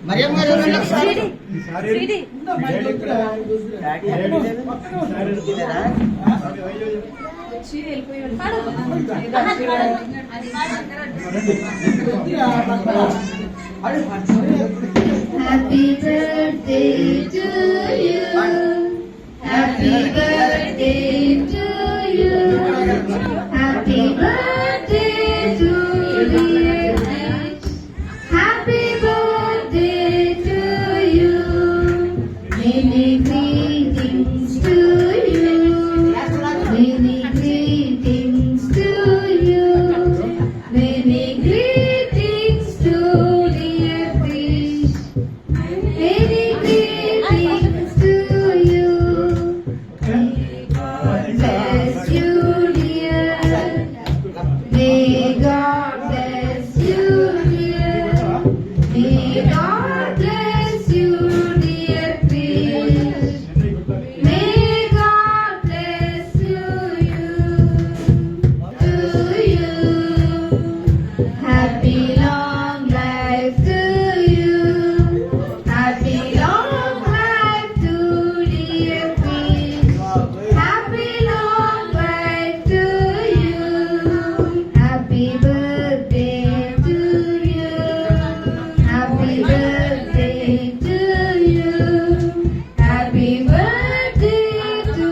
Mariyamma Happy birthday to you. Happy birthday to you. Happy birthday to dear Rich. Happy birthday to you. Many greetings to you. Many greetings to you. Many greetings to dear Rich. Many greetings to you. May God bless you, dear. May God bless you, dear. May God bless you, dear Fish. May God bless you. To you. Happy long life to you. Happy long life to dear Fish. Happy long life to you. Happy birthday to you. Happy birthday to you. Happy birthday to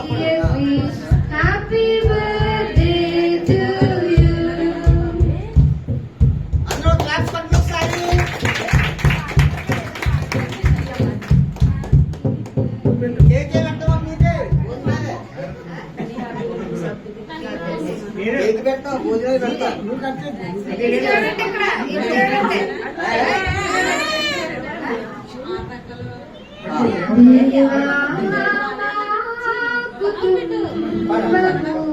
dear Fish. Happy birthday to you. అందరూ claps కొట్టండి ఒకసారి. Cake పెట్టవా మీదే భోజనాలే cake పెట్టా భోజనాలు పెడతా నువ్వు కట్టే కుటుంబము